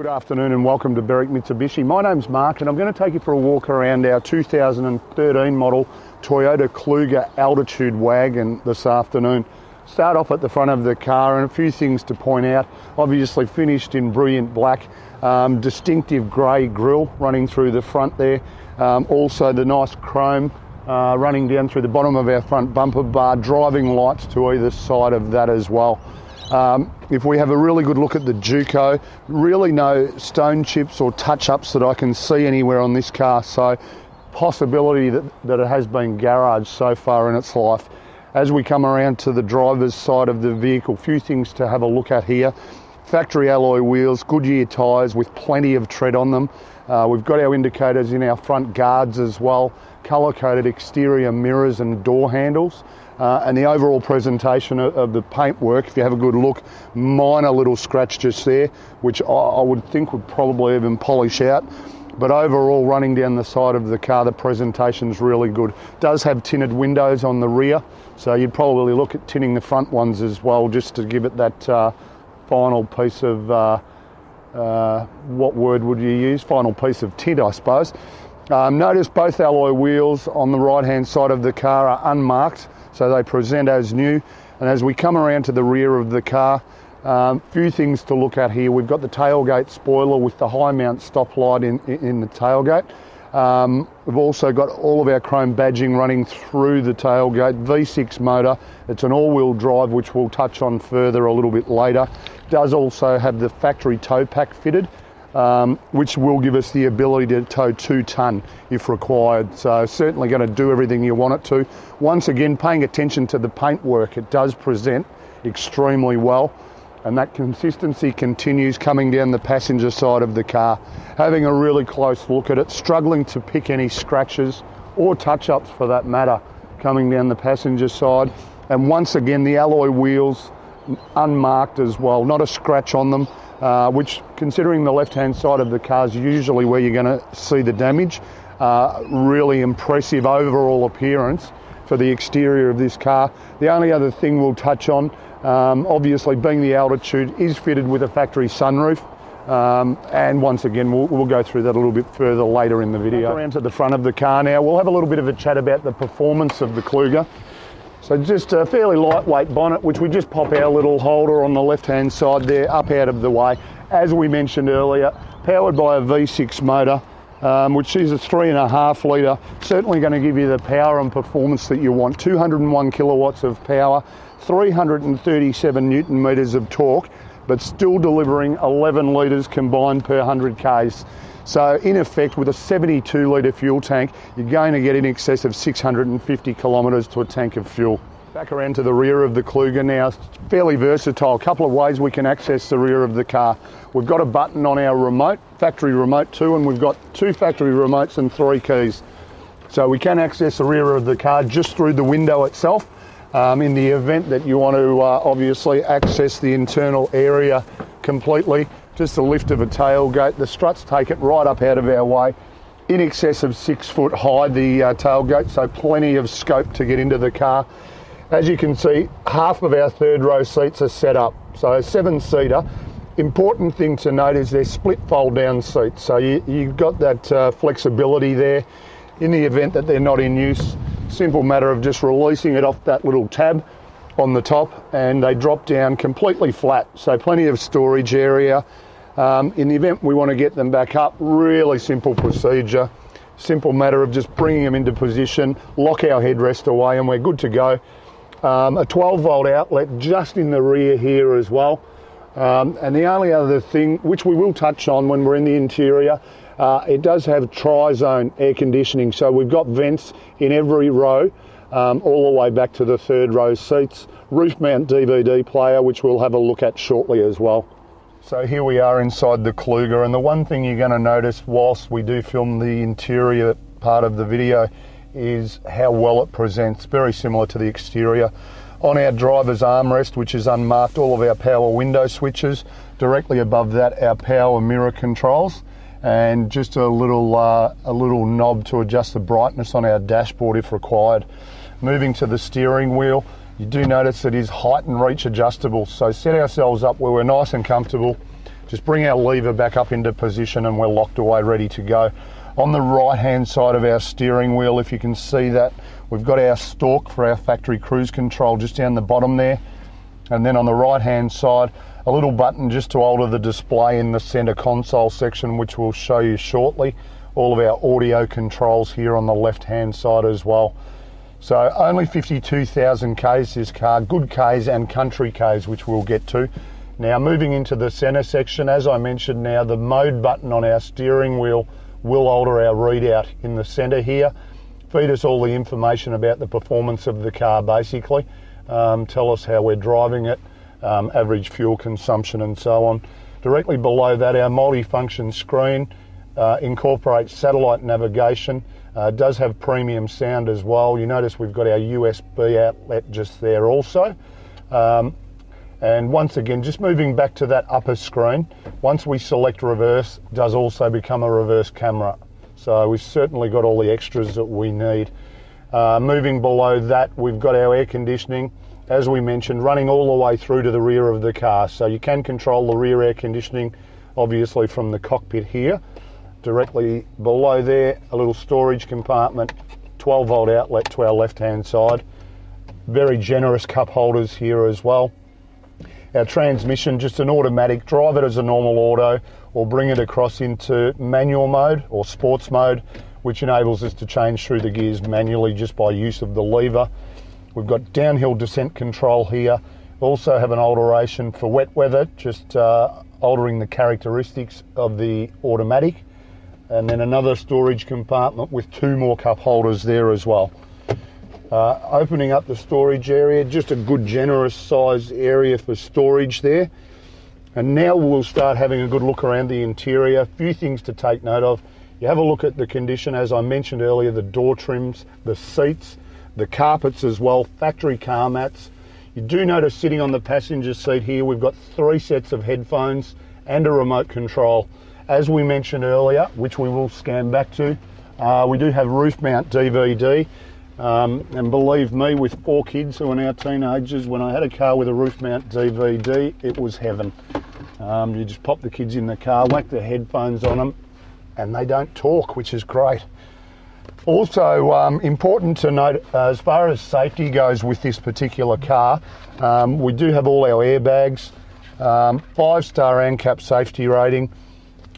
afternoon and welcome to Berwick Mitsubishi. My name's Mark and I'm going to take you for a walk around our 2013 model Toyota Kluger Altitude wagon this afternoon. Start off at the front of the car and a few things to point out. Obviously finished in brilliant black, distinctive grey grille running through the front there. Also the nice chrome running down through the bottom of our front bumper bar, driving lights to either side of that as well. If we have a really good look at the Juco, really no stone chips or touch-ups that I can see anywhere on this car, so possibility that it has been garaged so far in its life. As we come around to the driver's side of the vehicle, few things to have a look at here. Factory alloy wheels, Goodyear tyres with plenty of tread on them. We've got our indicators in our front guards as well, colour-coded exterior mirrors and door handles. And the overall presentation of the paintwork, if you have a good look, minor little scratch just there, which I would think would probably even polish out. But overall, running down the side of the car, the presentation's really good. Does have tinted windows on the rear, so you'd probably look at tinting the front ones as well, just to give it that final piece of, what word would you use? Final piece of tint, I suppose. Notice both alloy wheels on the right-hand side of the car are unmarked, so they present as new. And as we come around to the rear of the car, few things to look at here. We've got the tailgate spoiler with the high mount stoplight in the tailgate. We've also got all of our chrome badging running through the tailgate. V6 motor. It's an all-wheel drive, which we'll touch on further a little bit later. Does also have the factory tow pack fitted, which will give us the ability to tow 2 tonne if required. So certainly going to do everything you want it to. Once again, paying attention to the paintwork, it does present extremely well, and that consistency continues coming down the passenger side of the car. Having a really close look at it, struggling to pick any scratches or touch-ups for that matter coming down the passenger side. And once again, the alloy wheels unmarked as well, not a scratch on them. Which, considering the left-hand side of the car is usually where you're going to see the damage, really impressive overall appearance for the exterior of this car. The only other thing we'll touch on, obviously being the Altitude, is fitted with a factory sunroof. And once again, we'll go through that a little bit further later in the video. Back around to the front of the car now, we'll have a little bit of a chat about the performance of the Kluger. So just a fairly lightweight bonnet, which we just pop our little holder on the left-hand side there, up out of the way. As we mentioned earlier, powered by a V6 motor, which is a 3.5 litre, certainly going to give you the power and performance that you want. 201 kilowatts of power, 337 newton metres of torque, but still delivering 11 litres combined per 100 k's. So in effect, with a 72 litre fuel tank, you're going to get in excess of 650 kilometres to a tank of fuel. Back around to the rear of the Kluger now, it's fairly versatile. A couple of ways we can access the rear of the car. We've got a button on our remote, factory remote too, and we've got 2 factory remotes and 3 keys. So we can access the rear of the car just through the window itself. In the event that you want to obviously access the internal area completely, just a lift of a tailgate. The struts take it right up out of our way. In excess of 6 foot high, the tailgate, so plenty of scope to get into the car. As you can see, half of our third row seats are set up, so a 7-seater. Important thing to note is they're split fold down seats, so you've got that flexibility there. In the event that they're not in use, simple matter of just releasing it off that little tab on the top, and they drop down completely flat, so plenty of storage area. In the event we want to get them back up, really simple procedure. Simple matter of just bringing them into position, lock our headrest away, and we're good to go. A 12-volt outlet just in the rear here as well. And the only other thing, which we will touch on when we're in the interior, it does have tri-zone air conditioning. So we've got vents in every row, all the way back to the third row seats. Roof mount DVD player, which we'll have a look at shortly as well. So here we are inside the Kluger, and the one thing you're going to notice whilst we do film the interior part of the video is how well it presents, very similar to the exterior. On our driver's armrest, which is unmarked, all of our power window switches. Directly above that, our power mirror controls, and just a little knob to adjust the brightness on our dashboard if required. Moving to the steering wheel, you do notice it is height and reach adjustable, so set ourselves up where we're nice and comfortable. Just bring our lever back up into position and we're locked away, ready to go. On the right hand side of our steering wheel, if you can see that, we've got our stalk for our factory cruise control just down the bottom there. And then on the right hand side, a little button just to alter the display in the center console section, which we'll show you shortly. All of our audio controls here on the left hand side as well. So only 52,000 Ks this car, good Ks and country Ks, which we'll get to. Now moving into the center section, as I mentioned now, the mode button on our steering wheel will alter our readout in the center here. Feed us all the information about the performance of the car basically. Tell us how we're driving it, average fuel consumption and so on. Directly below that, our multi-function screen incorporates satellite navigation. Does have premium sound as well. You notice we've got our USB outlet just there also. And once again, just moving back to that upper screen, once we select reverse, does also become a reverse camera. So we've certainly got all the extras that we need. Moving below that, we've got our air conditioning, as we mentioned, running all the way through to the rear of the car. So you can control the rear air conditioning, obviously from the cockpit here. Directly below there, a little storage compartment, 12-volt outlet to our left-hand side. Very generous cup holders here as well. Our transmission, just an automatic. Drive it as a normal auto or bring it across into manual mode or sports mode, which enables us to change through the gears manually just by use of the lever. We've got downhill descent control here. Also have an alteration for wet weather, just altering the characteristics of the automatic. And then another storage compartment with 2 more cup holders there as well. Opening up the storage area, just a good generous sized area for storage there. And now we'll start having a good look around the interior. A few things to take note of. You have a look at the condition, as I mentioned earlier, the door trims, the seats, the carpets as well, factory car mats. You do notice sitting on the passenger seat here, we've got 3 sets of headphones and a remote control. As we mentioned earlier, which we will scan back to, we do have roof mount DVD. And believe me, with 4 kids who are now teenagers, when I had a car with a roof mount DVD, it was heaven. You just pop the kids in the car, whack the headphones on them, and they don't talk, which is great. Also, important to note, as far as safety goes with this particular car, we do have all our airbags, 5-star ANCAP safety rating.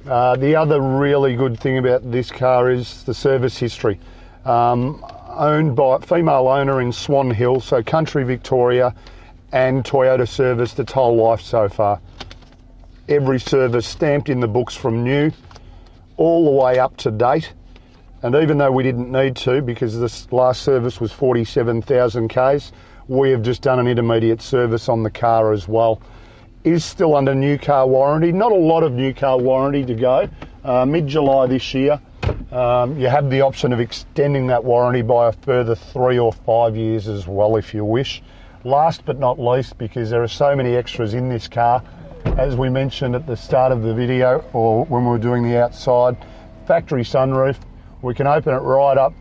The other really good thing about this car is the service history. Owned by a female owner in Swan Hill, so country Victoria, and Toyota serviced its whole life so far. Every service stamped in the books from new all the way up to date. And even though we didn't need to, because this last service was 47,000 Ks, we have just done an intermediate service on the car as well. Is still under new car warranty. Not a lot of new car warranty to go. Mid-July this year. You have the option of extending that warranty by a further 3 or 5 years as well if you wish. Last but not least, because there are so many extras in this car, as we mentioned at the start of the video or when we were doing the outside, factory sunroof. We can open it right up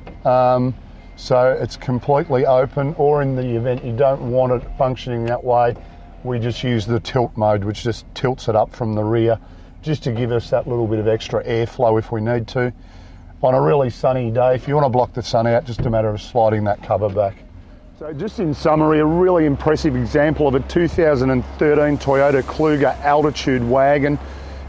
so it's completely open, or in the event you don't want it functioning that way, we just use the tilt mode, which just tilts it up from the rear just to give us that little bit of extra airflow if we need to. On a really sunny day, if you want to block the sun out, just a matter of sliding that cover back. So just in summary, a really impressive example of a 2013 Toyota Kluger altitude wagon.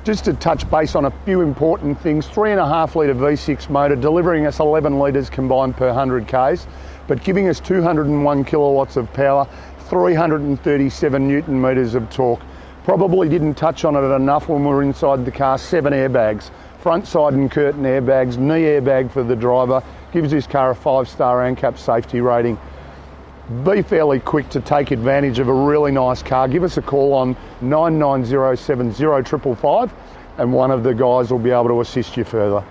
Just to touch base on a few important things, 3.5 litre V6 motor delivering us 11 litres combined per 100 Ks, but giving us 201 kilowatts of power, 337 Newton meters of torque. Probably didn't touch on it enough when we were inside the car. 7 airbags, front, side and curtain airbags, knee airbag for the driver, gives this car a 5-star ANCAP safety rating. Be fairly quick to take advantage of a really nice car. Give us a call on 99070555 and one of the guys will be able to assist you further.